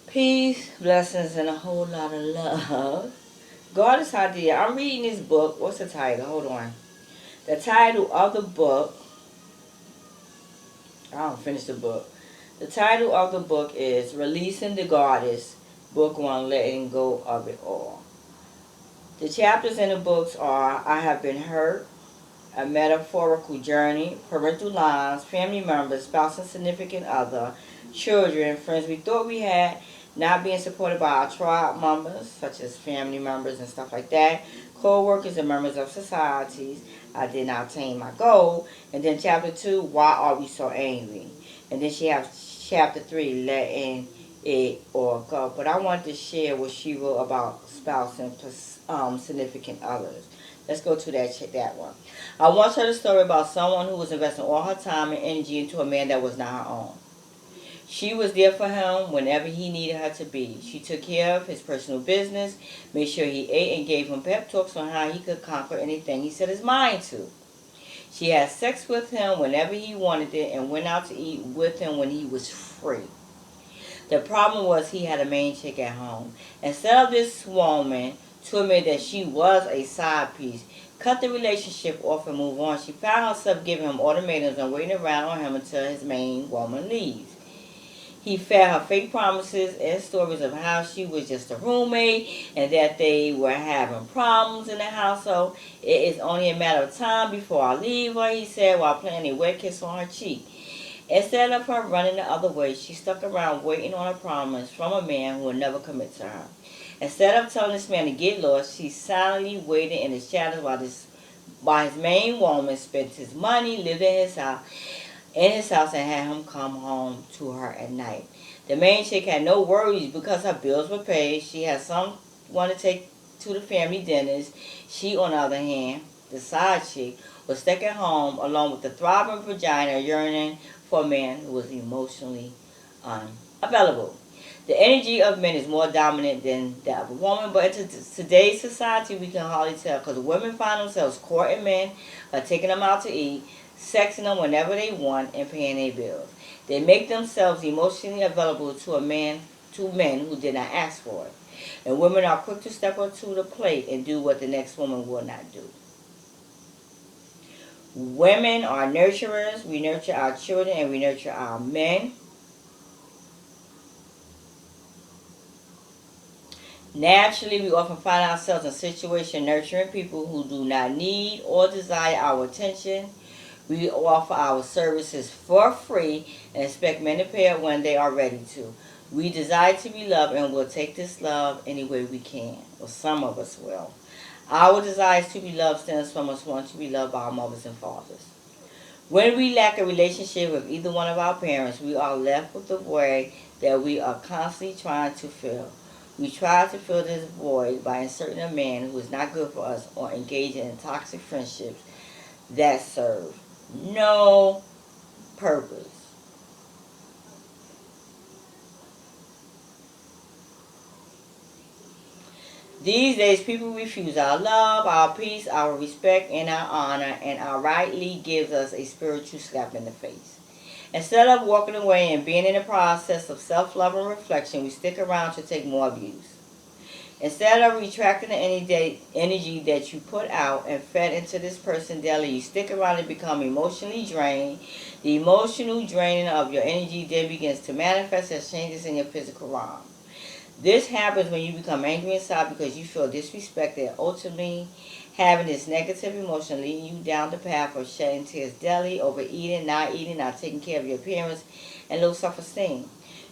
Peace, blessings, and a whole lot of love. Goddess idea. I'm reading this book. What's the title? Hold on. The title of the book. I don't finish the book. The title of the book is Releasing the Goddess. Book 1, Letting Go of It All. The chapters in the books are I Have Been Hurt, A Metaphorical Journey, Parental Lines, Family Members, Spouse and Significant Other, Children, Friends we thought we had, not being supported by our tribe members, such as family members and stuff like that, co-workers and members of societies. I did not obtain my goal. And then chapter 2, Why Are We So Angry? And then she has chapter 3, Letting It All Go. But I wanted to share what she wrote about spouse and significant others. Let's go to that one. I once heard a story about someone who was investing all her time and energy into a man that was not her own. She was there for him whenever he needed her to be. She took care of his personal business, made sure he ate, and gave him pep talks on how he could conquer anything he set his mind to. She had sex with him whenever he wanted it and went out to eat with him when he was free. The problem was he had a main chick at home. Instead of this woman to admit that she was a side piece, cut the relationship off and move on, she found herself giving him ultimatums and waiting around on him until his main woman leaves. He fed her fake promises and stories of how she was just a roommate and that they were having problems in the household. It is only a matter of time before I leave her, he said while planting a wet kiss on her cheek. Instead of her running the other way, she stuck around waiting on a promise from a man who would never commit to her. Instead of telling this man to get lost, she silently waited in the shadows while his main woman spent his money, lived in his house and had him come home to her at night. The main chick had no worries because her bills were paid. She had someone to take to the family dinners. She, on the other hand, the side chick, was stuck at home along with the throbbing vagina yearning for a man who was emotionally unavailable. The energy of men is more dominant than that of a woman, but in today's society we can hardly tell because women find themselves courting men, taking them out to eat, sexing them whenever they want, and paying their bills. They make themselves emotionally available to men who did not ask for it. And women are quick to step up to the plate and do what the next woman will not do. Women are nurturers. We nurture our children and we nurture our men. Naturally, we often find ourselves in situations nurturing people who do not need or desire our attention. We offer our services for free and expect men to pay it when they are ready to. We desire to be loved and will take this love any way we can, or some of us will. Our desires to be loved stems from us wanting to be loved by our mothers and fathers. When we lack a relationship with either one of our parents, we are left with the void that we are constantly trying to fill. We try to fill this void by inserting a man who is not good for us or engaging in toxic friendships that serve no purpose. These days, people refuse our love, our peace, our respect, and our honor, and outrightly gives us a spiritual slap in the face. Instead of walking away and being in the process of self-love and reflection, we stick around to take more abuse. Instead of retracting the energy that you put out and fed into this person daily, you stick around and become emotionally drained. The emotional draining of your energy then begins to manifest as changes in your physical realm. This happens when you become angry inside because you feel disrespected, ultimately having this negative emotion leading you down the path of shedding tears daily, overeating, not taking care of your appearance, and low self-esteem.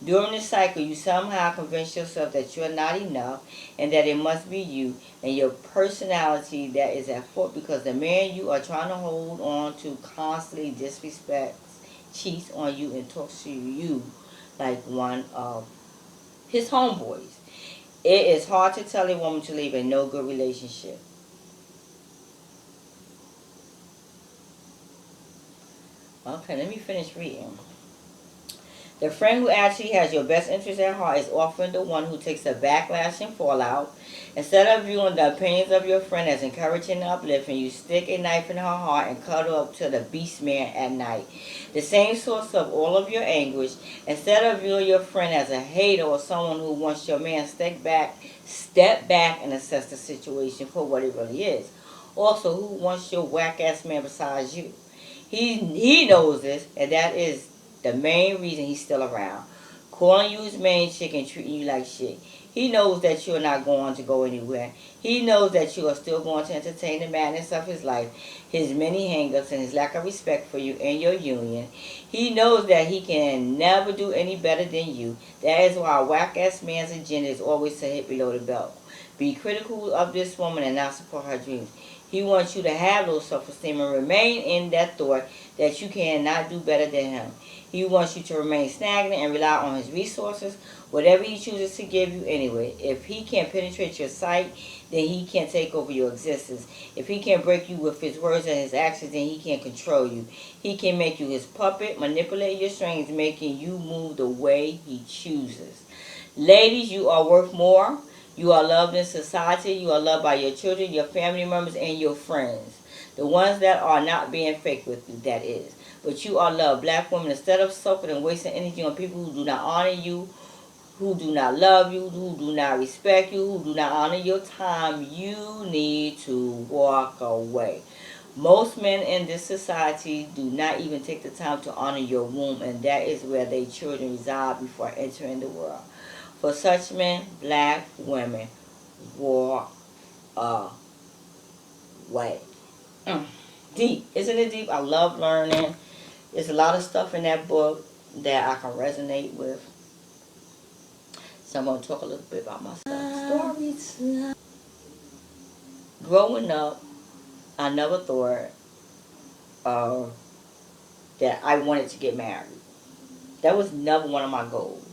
During this cycle, you somehow convince yourself that you're not enough and that it must be you and your personality that is at fault because the man you are trying to hold on to constantly disrespects, cheats on you, and talks to you like one of his homeboys. It is hard to tell a woman to leave a no good relationship. Okay, let me finish reading. The friend who actually has your best interest at heart is often the one who takes the backlash and fallout. Instead of viewing the opinions of your friend as encouraging and uplifting, you stick a knife in her heart and cuddle up to the beast man at night. The same source of all of your anguish. Instead of viewing your friend as a hater or someone who wants your man, step back and assess the situation for what it really is. Also, who wants your whack ass man besides you? He knows this, and that is the main reason he's still around. Calling you his main chick and treating you like shit. He knows that you're not going to go anywhere. He knows that you are still going to entertain the madness of his life, his many hangups, and his lack of respect for you and your union. He knows that he can never do any better than you. That is why a whack-ass man's agenda is always to hit below the belt. Be critical of this woman and not support her dreams. He wants you to have low self-esteem and remain in that thought that you cannot do better than him. He wants you to remain stagnant and rely on his resources, whatever he chooses to give you anyway. If he can penetrate your sight, then he can take over your existence. If he can break you with his words and his actions, then he can control you. He can make you his puppet, manipulate your strings, making you move the way he chooses. Ladies, you are worth more. You are loved in society. You are loved by your children, your family members, and your friends. The ones that are not being fake with you, that is. But you are loved. Black women, instead of suffering and wasting energy on people who do not honor you, who do not love you, who do not respect you, who do not honor your time, you need to walk away. Most men in this society do not even take the time to honor your womb, and that is where their children reside before entering the world. For such men, black women walk away. Deep. Isn't it deep? I love learning. There's a lot of stuff in that book that I can resonate with. So I'm going to talk a little bit about my stuff. Stories. Growing up, I never thought that I wanted to get married. That was never one of my goals.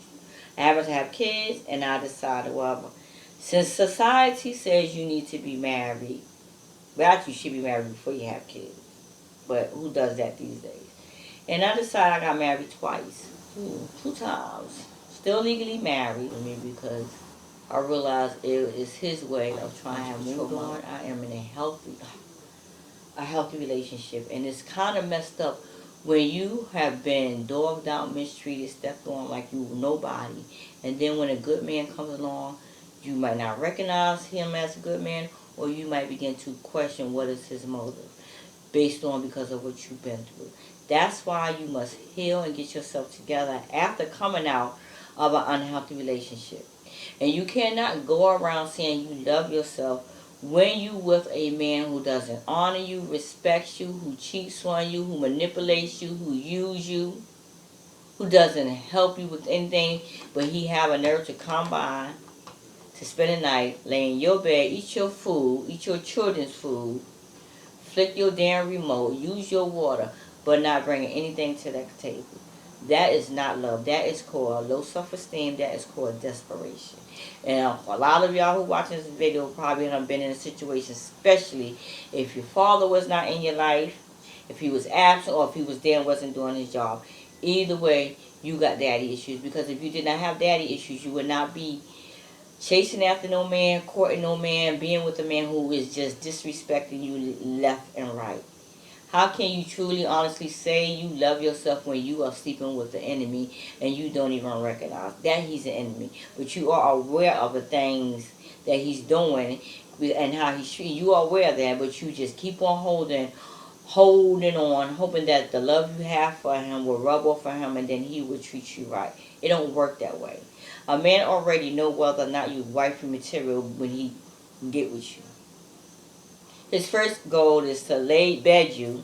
I happened to have kids, and I decided, well, since society says you need to be married, well, actually you should be married before you have kids. But who does that these days? And I decided I got married twice. Two times. Still legally married. I mean, because I realized it is his way of trying to move on. I am in a healthy relationship. And it's kind of messed up when you have been dogged out, mistreated, stepped on like you were nobody. And then when a good man comes along, you might not recognize him as a good man, or you might begin to question what is his motive based on because of what you've been through. That's why you must heal and get yourself together after coming out of an unhealthy relationship. And you cannot go around saying you love yourself when you with a man who doesn't honor you, respects you, who cheats on you, who manipulates you, who uses you, who doesn't help you with anything, but he have a nerve to come by to spend the night, lay in your bed, eat your food, eat your children's food, flick your damn remote, use your water, but not bringing anything to that table. That is not love. That is called low self-esteem. That is called desperation. And a lot of y'all who watching this video probably have been in a situation, especially if your father was not in your life, if he was absent, or if he was there and wasn't doing his job. Either way, you got daddy issues. Because if you did not have daddy issues, you would not be chasing after no man, courting no man, being with a man who is just disrespecting you left and right. How can you truly, honestly say you love yourself when you are sleeping with the enemy and you don't even recognize that he's an enemy? But you are aware of the things that he's doing and how he's treating you. You are aware of that, but you just keep on holding on, hoping that the love you have for him will rub off for him and then he will treat you right. It don't work that way. A man already know whether or not you wifey material when he get with you. His first goal is to bed you.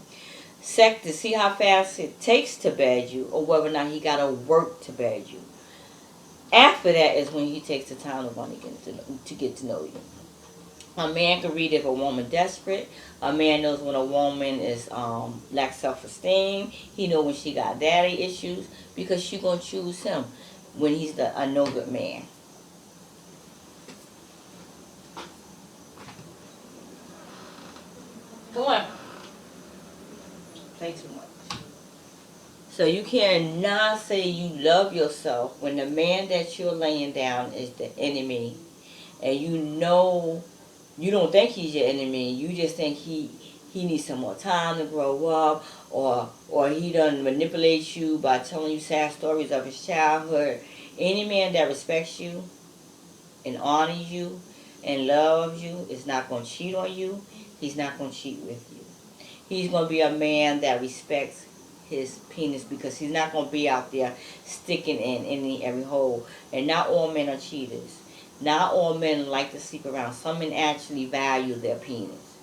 Second, to see how fast it takes to bed you, or whether or not he got to work to bed you. After that is when he takes the time to want to get to know you. A man can read if a woman desperate. A man knows when a woman is lacks self-esteem. He knows when she got daddy issues because she gonna choose him when he's a no good man. Come on. Play too much. So you cannot say you love yourself when the man that you're laying down is the enemy, and you know you don't think he's your enemy. You just think he needs some more time to grow up, or he done manipulate you by telling you sad stories of his childhood. Any man that respects you and honors you and loves you is not going to cheat on you. He's not going to cheat with you. He's going to be a man that respects his penis, because he's not going to be out there sticking in any every hole. And not all men are cheaters. Not all men like to sleep around. Some men actually value their penis.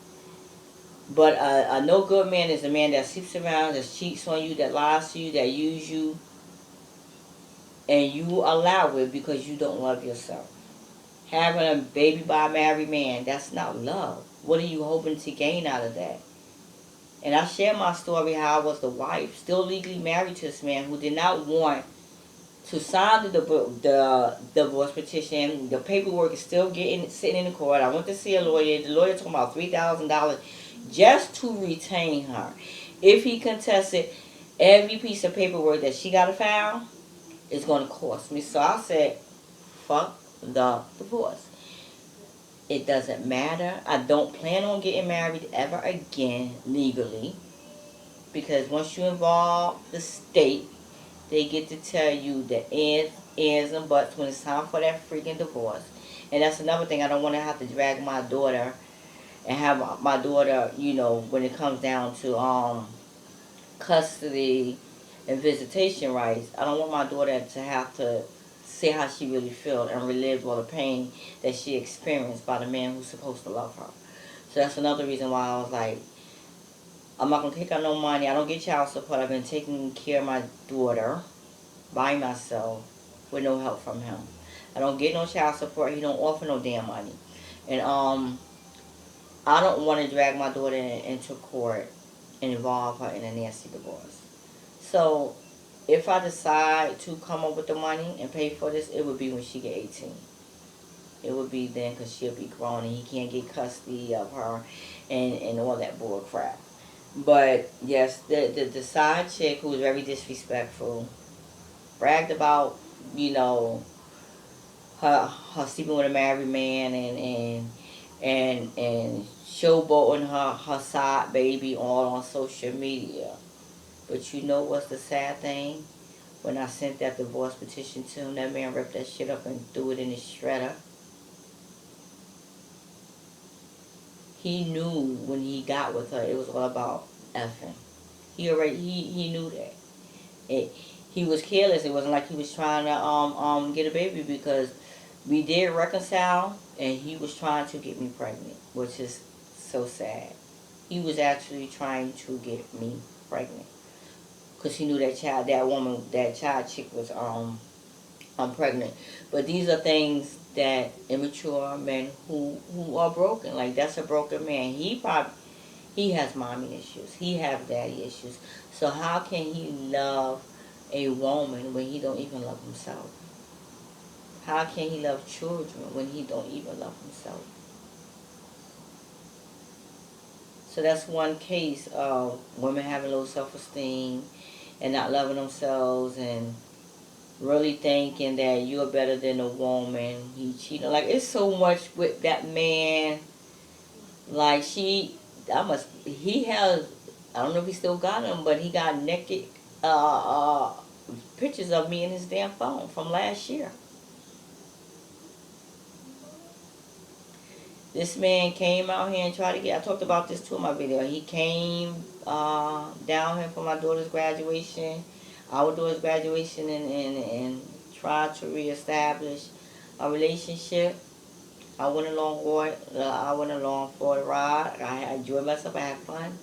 But a no good man is a man that sleeps around, that cheats on you, that lies to you, that uses you, and you allow it because you don't love yourself. Having a baby by a married man, that's not love. What are you hoping to gain out of that? And I share my story how I was the wife, still legally married to this man who did not want to sign the divorce petition. The paperwork is still sitting in the court. I went to see a lawyer. The lawyer talking about $3,000 just to retain her. If he contested every piece of paperwork that she got to file, it's going to cost me. So I said, fuck the divorce. It doesn't matter. I don't plan on getting married ever again legally, because once you involve the state, they get to tell you the ends and buts when it's time for that freaking divorce. And that's another thing. I don't want to have to drag my daughter and have my daughter, when it comes down to custody and visitation rights. I don't want my daughter to have to say how she really feels and relive all the pain that she experienced by the man who's supposed to love her. So that's another reason why I was like, I'm not going to take out no money. I don't get child support. I've been taking care of my daughter by myself with no help from him. I don't get no child support. He don't offer no damn money. And I don't want to drag my daughter into court and involve her in a nasty divorce. So if I decide to come up with the money and pay for this, it would be when she get 18. It would be then, because she'll be grown and he can't get custody of her and all that bull crap. But yes, the side chick who was very disrespectful bragged about, her sleeping with a married man and showboating her side baby all on social media. But you know what's the sad thing? When I sent that divorce petition to him, that man ripped that shit up and threw it in his shredder. He knew when he got with her, it was all about effing. He knew that. He was careless. It wasn't like he was trying to get a baby, because we did reconcile, and he was trying to get me pregnant, which is so sad. He was actually trying to get me pregnant, because he knew that child chick was pregnant. But these are things that immature men who are broken, like that's a broken man. He has mommy issues. He has daddy issues. So how can he love a woman when he don't even love himself? How can he love children when he don't even love himself? So that's one case of women having low self-esteem and not loving themselves and really thinking that you're better than a woman. He cheated. Like, it's so much with that man. Like, he has, I don't know if he still got him, but he got naked pictures of me in his damn phone from last year. This man came out here and tried to I talked about this too in my video. He came down here for my daughter's graduation, our daughter's graduation, and tried to reestablish a relationship. I went along for the ride. I enjoyed myself. I had fun.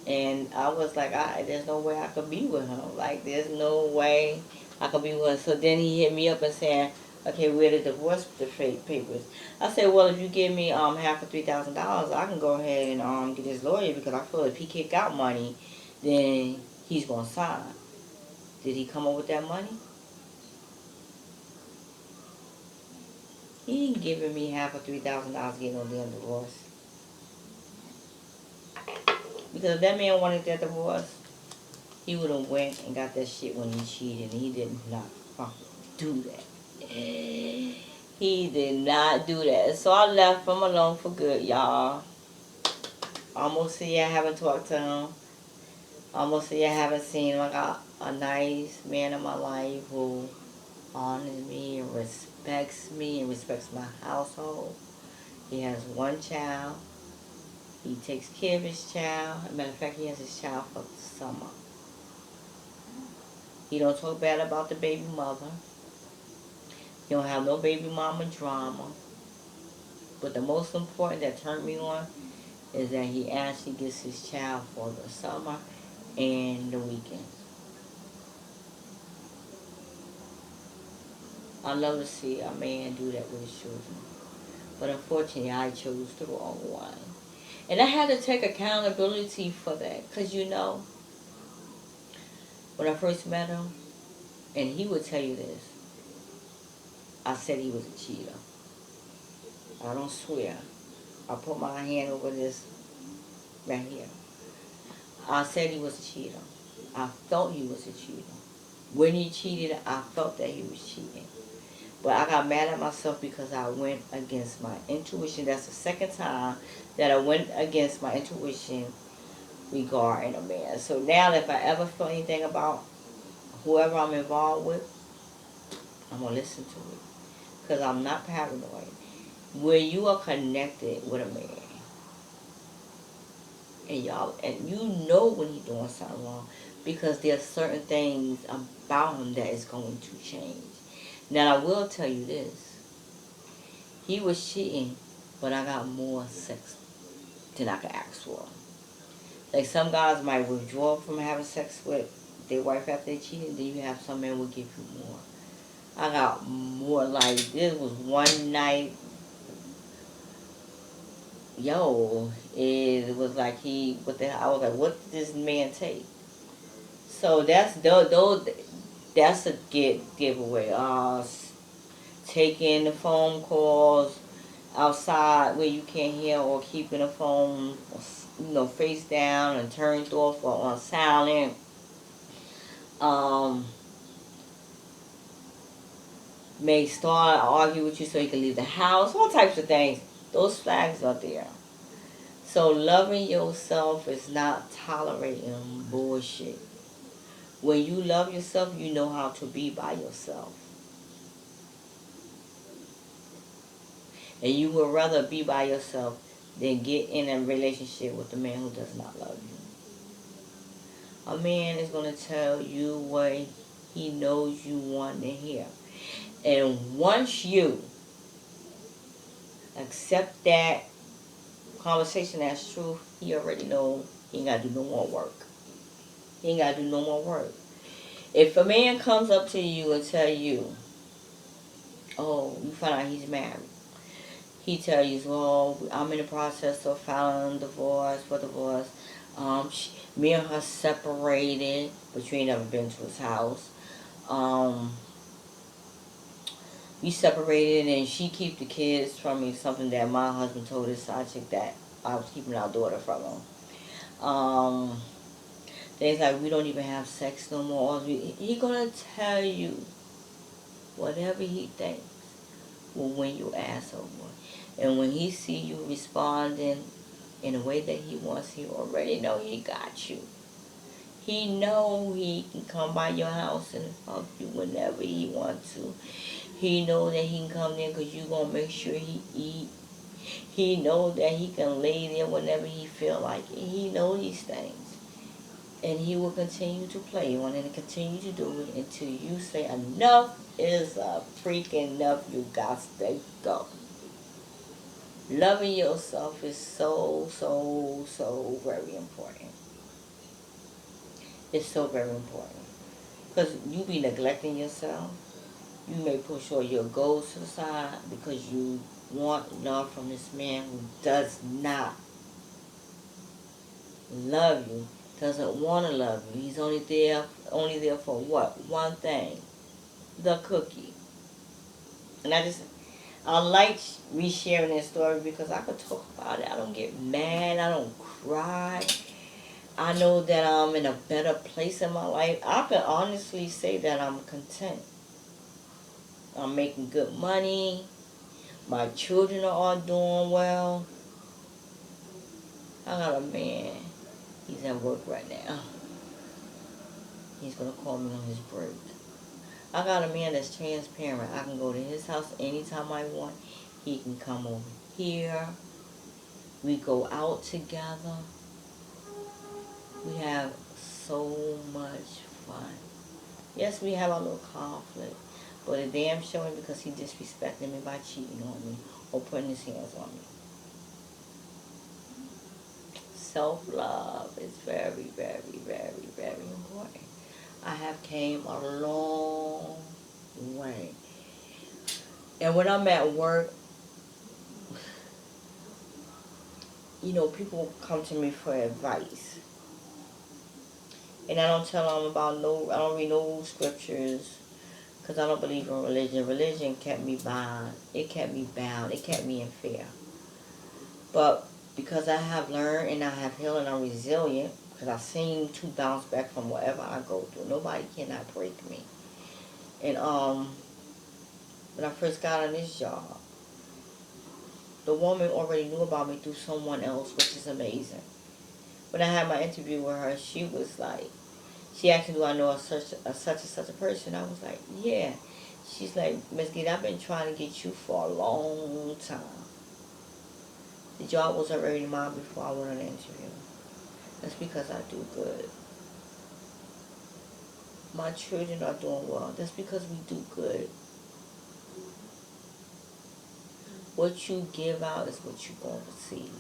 And I was like, there's no way I could be with him. Like, there's no way I could be with him. So then he hit me up and saying, okay, where the divorce papers? I said, well, if you give me half of $3,000, I can go ahead and get his lawyer, because I feel if he kick out money, then he's gonna sign. Did he come up with that money? He ain't giving me half of $3,000 getting no damn divorce. Because if that man wanted that divorce, He would have went and got that shit when he cheated, and he did not fucking do that. He did not do that. So I left him alone for good, y'all. Almost a year I haven't talked to him. Almost a year I haven't seen him. I got a nice man in my life who honors me and respects my household. He has one child. He takes care of his child. As a matter of fact, he has his child for the summer. He don't talk bad about the baby mother. He don't have no baby mama drama. But the most important that turned me on is that he actually gets his child for the summer and the weekends. I love to see a man do that with his children. But unfortunately, I chose the wrong one. And I had to take accountability for that. Because, you know, when I first met him, and he would tell you this, I said he was a cheater. I don't swear. I put my hand over this right here. I said he was a cheater. I felt he was a cheater. When he cheated, I felt that he was cheating. But I got mad at myself because I went against my intuition. That's the second time that I went against my intuition regarding a man. So now if I ever feel anything about whoever I'm involved with, I'm going to listen to it. Because I'm not paranoid. When you are connected with a man, and you know when he's doing something wrong, because there's certain things about him that is going to change. Now I will tell you this. He was cheating, but I got more sex than I could ask for. Like some guys might withdraw from having sex with their wife after they cheated, then you have some men will give you more. I got more. Like this was one night. Yo, it was like I was like, what did this man take? So that's a giveaway. Taking the phone calls outside where you can't hear, or keeping the phone, face down and turned off or on silent. May start argue with you so you can leave the house. All types of things. Those flags are there. So loving yourself is not tolerating bullshit. When you love yourself, you know how to be by yourself. And you would rather be by yourself than get in a relationship with a man who does not love you. A man is going to tell you what he knows you want to hear. And once you accept that conversation as true, he already know he ain't got to do no more work. He ain't got to do no more work. If a man comes up to you and tell you, oh, you find out he's married. He tell you, well, I'm in the process of filing for divorce. Me and her separated, but you ain't never been to his house. We separated, and she keep the kids from me, something that my husband told his side chick that I was keeping our daughter from him. Things like we don't even have sex no more. He gonna tell you whatever he thinks will win your ass over. And when he see you responding in a way that he wants, he already know he got you. He know he can come by your house and fuck you whenever he wants to. He know that he can come there because you going to make sure he eat. He know that he can lay there whenever he feel like it. He know these things. And he will continue to play on it and continue to do it until you say enough is a freaking enough. You got to go. Loving yourself is so, so, so very important. It's so very important. Because you be neglecting yourself. You may push all your goals to the side because you want love from this man who does not love you, doesn't want to love you. He's only there for what? One thing. The cookie. And I like resharing this story because I could talk about it. I don't get mad. I don't cry. I know that I'm in a better place in my life. I can honestly say that I'm content. I'm making good money. My children are all doing well. I got a man. He's at work right now. He's gonna call me on his break. I got a man that's transparent. I can go to his house anytime I want. He can come over here. We go out together. We have so much fun. Yes, we have a little conflict, but a damn showing because he disrespected me by cheating on me or putting his hands on me. Self-love is very, very, very, very important. I have came a long way. And when I'm at work, people come to me for advice. And I don't tell them I don't read no scriptures because I don't believe in religion. Religion kept me bound. It kept me bound. It kept me in fear. But because I have learned and I have healed and I'm resilient, because I've seen to bounce back from whatever I go through. Nobody cannot break me. And when I first got on this job, the woman already knew about me through someone else, which is amazing. When I had my interview with her, she was like, she asked me, do I know such and such a person? I was like, yeah. She's like, Miss Gita, I've been trying to get you for a long time. The job was already mine before I went on the interview. That's because I do good. My children are doing well. That's because we do good. What you give out is what you're going to receive.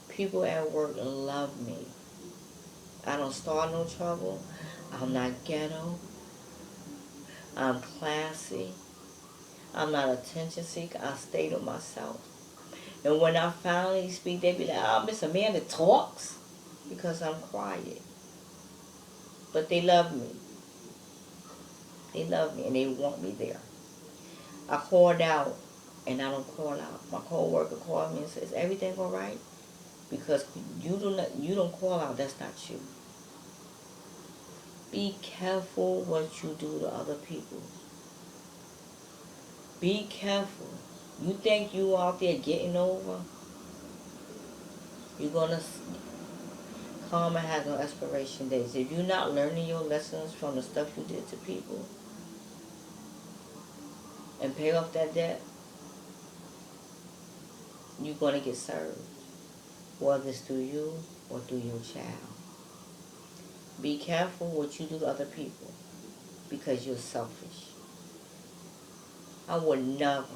People at work love me. I don't start no trouble. I'm not ghetto. I'm classy. I'm not attention seeker. I stay to myself. And when I finally speak, they be like, oh, Miss Amanda talks because I'm quiet. But they love me. They love me and they want me there. I called out and I don't call out. My co-worker called me and says, everything all right? Because you don't call out, that's not you. Be careful what you do to other people. Be careful. You think you out there getting over? You're going to... Karma has no expiration dates. If you're not learning your lessons from the stuff you did to people and pay off that debt, you're going to get served. Whether it's through you or through your child. Be careful what you do to other people because you're selfish. I would never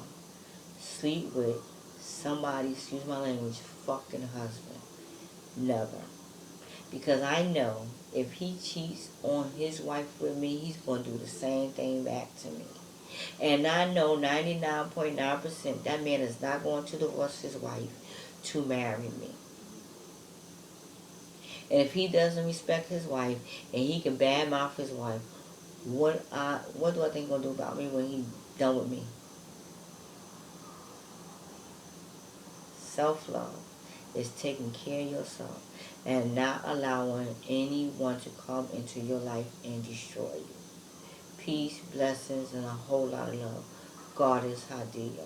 sleep with somebody, excuse my language, fucking husband. Never. Because I know if he cheats on his wife with me, he's going to do the same thing back to me. And I know 99.9% that man is not going to divorce his wife to marry me. And if he doesn't respect his wife and he can badmouth his wife, what do I think he's going to do about me when he's done with me? Self-love is taking care of yourself and not allowing anyone to come into your life and destroy you. Peace, blessings, and a whole lot of love. God is Hadia.